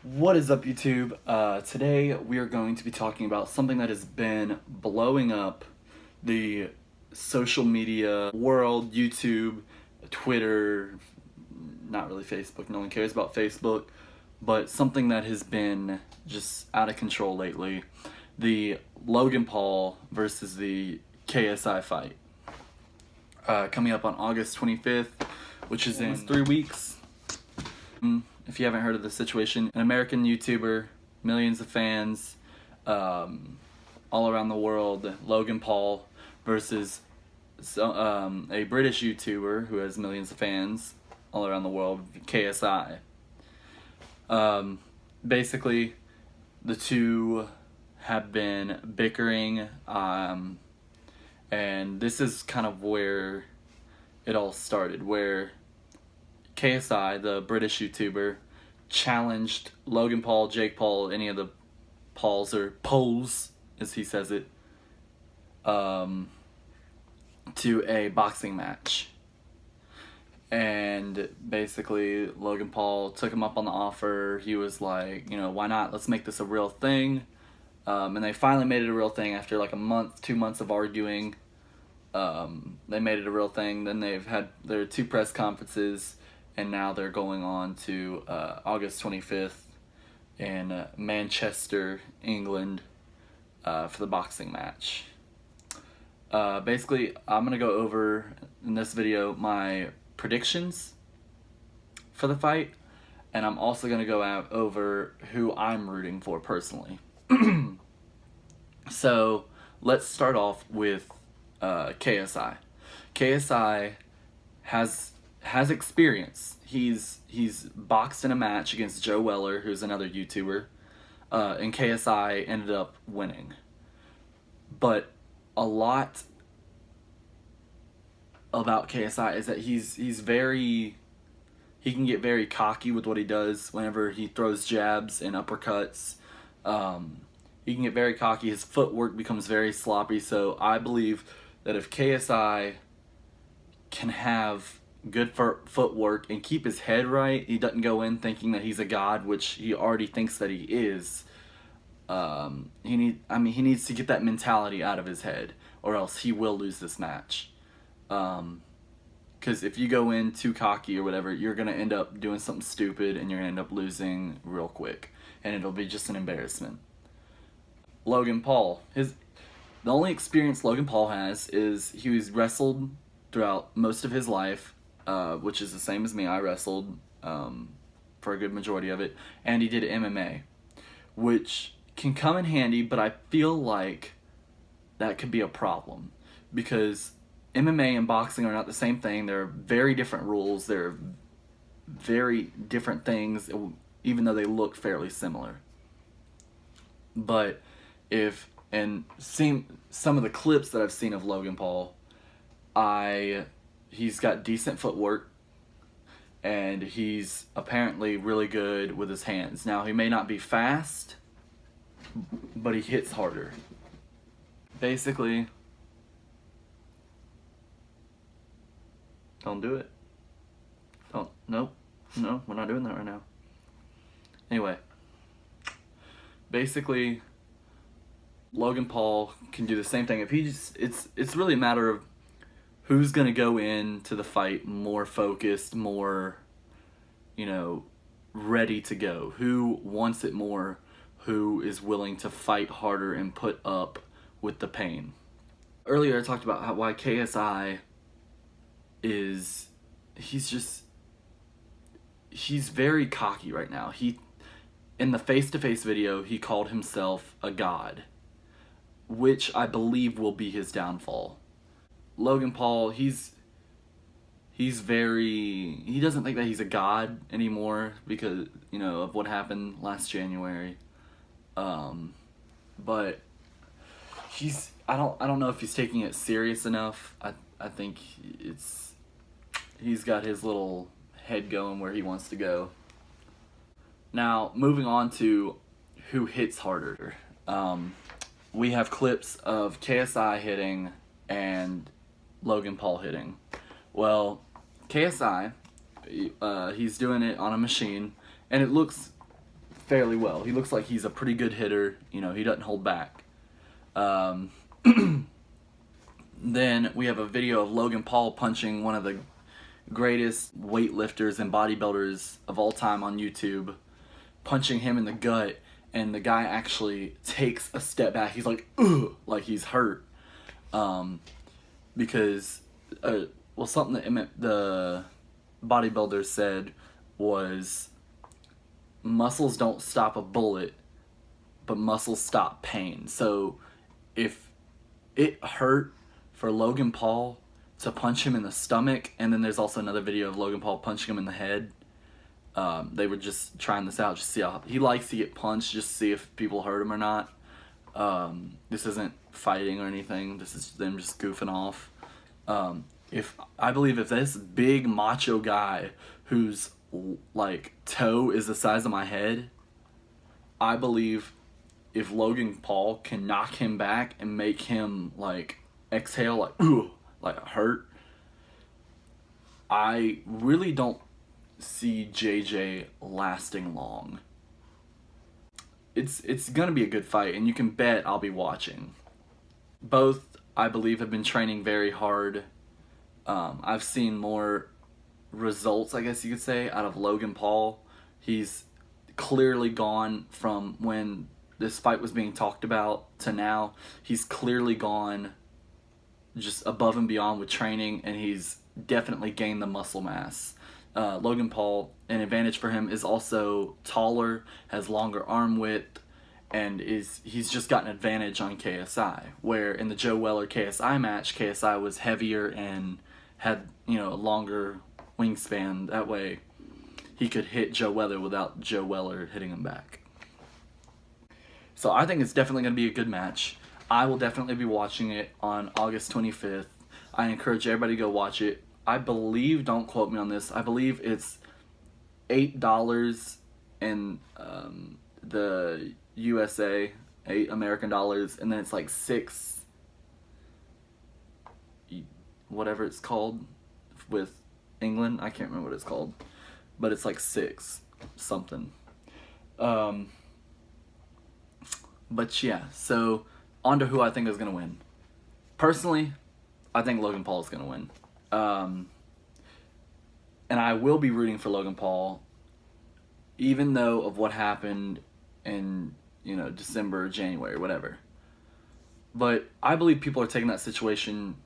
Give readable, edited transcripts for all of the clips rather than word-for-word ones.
What is up, YouTube? Today we are going to be talking about something that has been blowing up the social media world, YouTube, Twitter, not really Facebook, no one cares about Facebook, but something that has been just out of control lately. The Logan Paul versus the KSI fight. Coming up on August 25th, which is in 3 weeks. If you haven't heard of the situation, an American YouTuber, millions of fans, all around the world, Logan Paul versus a British YouTuber who has millions of fans all around the world, KSI. Basically, the two have been bickering, and this is kind of where it all started, where KSI, the British YouTuber, challenged Logan Paul, Jake Paul, any of the Pauls, or Poles, as he says it, to a boxing match. And basically, Logan Paul took him up on the offer. He was like, why not? Let's make this a real thing. And they finally made it a real thing after like a month, 2 months of arguing. They made it a real thing. Then they've had their 2 press conferences. And now they're going on to August 25th in Manchester, England, for the boxing match. Basically, I'm going to go over in this video my predictions for the fight, and I'm also going to go out over who I'm rooting for personally. So, let's start off with KSI. KSI has experience. He's boxed in a match against Joe Weller, who's another YouTuber, and KSI ended up winning. But a lot about KSI is that he can get very cocky with what he does whenever he throws jabs and uppercuts. He can get very cocky. His footwork becomes very sloppy. So I believe that if KSI can have good footwork and keep his head right, he doesn't go in thinking that he's a god, which he already thinks that he is. He needs to get that mentality out of his head, or else he will lose this match. Because if you go in too cocky or whatever, you're gonna end up doing something stupid and you're gonna end up losing real quick, and it'll be just an embarrassment. Logan Paul, the only experience Logan Paul has is he was wrestled throughout most of his life. Which is the same as me. I wrestled for a good majority of it, and he did MMA, which can come in handy, but I feel like that could be a problem because MMA and boxing are not the same thing. They're very different rules. They're very different things, even though they look fairly similar. But seeing some of the clips that I've seen of Logan Paul, he's got decent footwork, and he's apparently really good with his hands. Now, he may not be fast, but he hits harder. Basically, don't do it. No, we're not doing that right now. Anyway, basically, Logan Paul can do the same thing. It's really a matter of who's going to go into the fight more focused, more, ready to go? Who wants it more? Who is willing to fight harder and put up with the pain? Earlier I talked about why KSI he's very cocky right now. In the face-to-face video, he called himself a god, which I believe will be his downfall. Logan Paul, he doesn't think that he's a god anymore because, of what happened last January. But I don't know if he's taking it serious enough. I think he's got his little head going where he wants to go. Now, moving on to who hits harder. We have clips of KSI hitting and Logan Paul hitting. Well, KSI, he's doing it on a machine, and it looks fairly well. He looks like he's a pretty good hitter. You know, he doesn't hold back. Then we have a video of Logan Paul punching one of the greatest weightlifters and bodybuilders of all time on YouTube, punching him in the gut, and the guy actually takes a step back. He's like, ugh, like he's hurt. Because, something that the bodybuilder said was, muscles don't stop a bullet, but muscles stop pain. So if it hurt for Logan Paul to punch him in the stomach, and then there's also another video of Logan Paul punching him in the head. They were just trying this out, just see how he likes to get punched, just see if people hurt him or not. This isn't fighting or anything. This is them just goofing off. I believe if this big macho guy whose like toe is the size of my head, I believe if Logan Paul can knock him back and make him like exhale like ooh, like hurt, I really don't see JJ lasting long. It's gonna be a good fight, and you can bet I'll be watching. Both, I believe, have been training very hard. I've seen more results, I guess you could say, out of Logan Paul. He's clearly gone from when this fight was being talked about to now. He's clearly gone just above and beyond with training, and he's definitely gained the muscle mass. Logan Paul, an advantage for him, is also taller, has longer arm width, and he's just got an advantage on KSI. Where in the Joe Weller KSI match, KSI was heavier and had, you know, a longer wingspan. That way he could hit Joe Weller without Joe Weller hitting him back. So I think it's definitely going to be a good match. I will definitely be watching it on August 25th. I encourage everybody to go watch it. I believe, don't quote me on this, I believe it's $8 in the USA, $8 American dollars, and then it's like $6, whatever it's called with England. I can't remember what it's called, but it's like $6 something. But yeah, so on to who I think is going to win. Personally, I think Logan Paul is going to win. And I will be rooting for Logan Paul, even though of what happened in, you know, December, January, whatever. But I believe people are taking that situation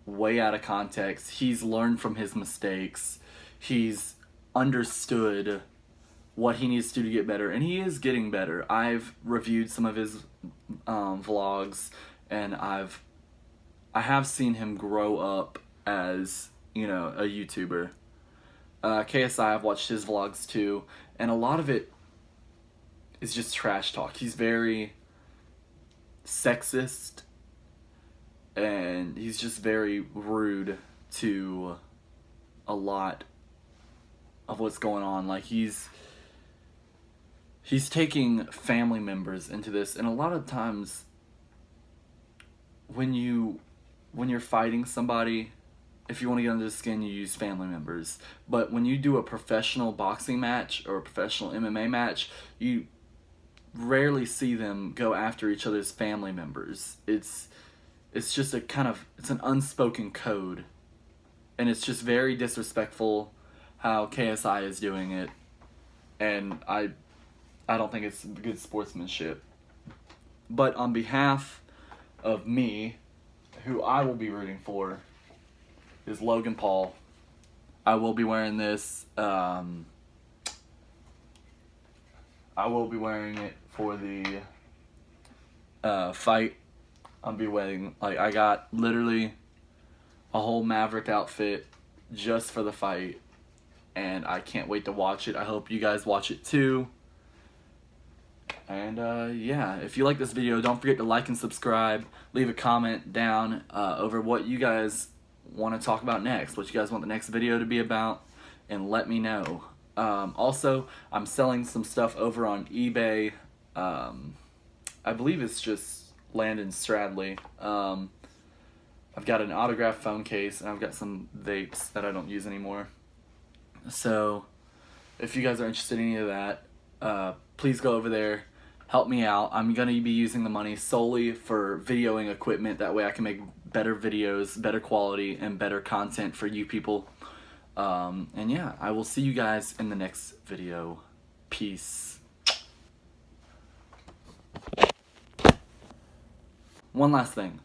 way out of context. He's learned from his mistakes. He's understood what he needs to do to get better, and he is getting better. I've reviewed some of his vlogs, and I have seen him grow up as, you know, a YouTuber. KSI, I've watched his vlogs too, and a lot of it is just trash talk. He's very sexist, and he's just very rude to a lot of what's going on. Like he's taking family members into this, and a lot of times when you're fighting somebody, if you want to get under the skin, you use family members. But when you do a professional boxing match or a professional MMA match, you rarely see them go after each other's family members. It's just a kind of, it's an unspoken code. And it's just very disrespectful how KSI is doing it. And I don't think it's good sportsmanship. But on behalf of me, who I will be rooting for is Logan Paul. I will be wearing this. I will be wearing it for the fight. I'll be wearing, like, I got literally a whole Maverick outfit just for the fight, and I can't wait to watch it. I hope you guys watch it too. And yeah, if you like this video, don't forget to like and subscribe. Leave a comment down over what you guys want to talk about next, what you guys want the next video to be about, and let me know. Also, I'm selling some stuff over on eBay. I believe it's just Landon Stradley. I've got an autographed phone case, and I've got some vapes that I don't use anymore. So if you guys are interested in any of that, please go over there, help me out. I'm going to be using the money solely for videoing equipment. That way I can make better videos, better quality, and better content for you people. And yeah, I will see you guys in the next video. Peace. One last thing.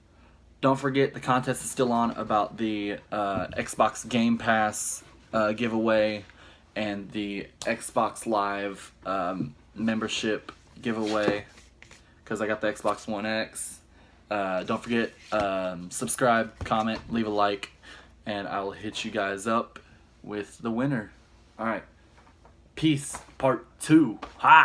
Don't forget the contest is still on about the Xbox Game Pass giveaway and the Xbox Live membership giveaway, because I got the Xbox One X. Don't forget, subscribe, comment, leave a like, and I will hit you guys up with the winner. Alright. Peace. Part 2. Ha!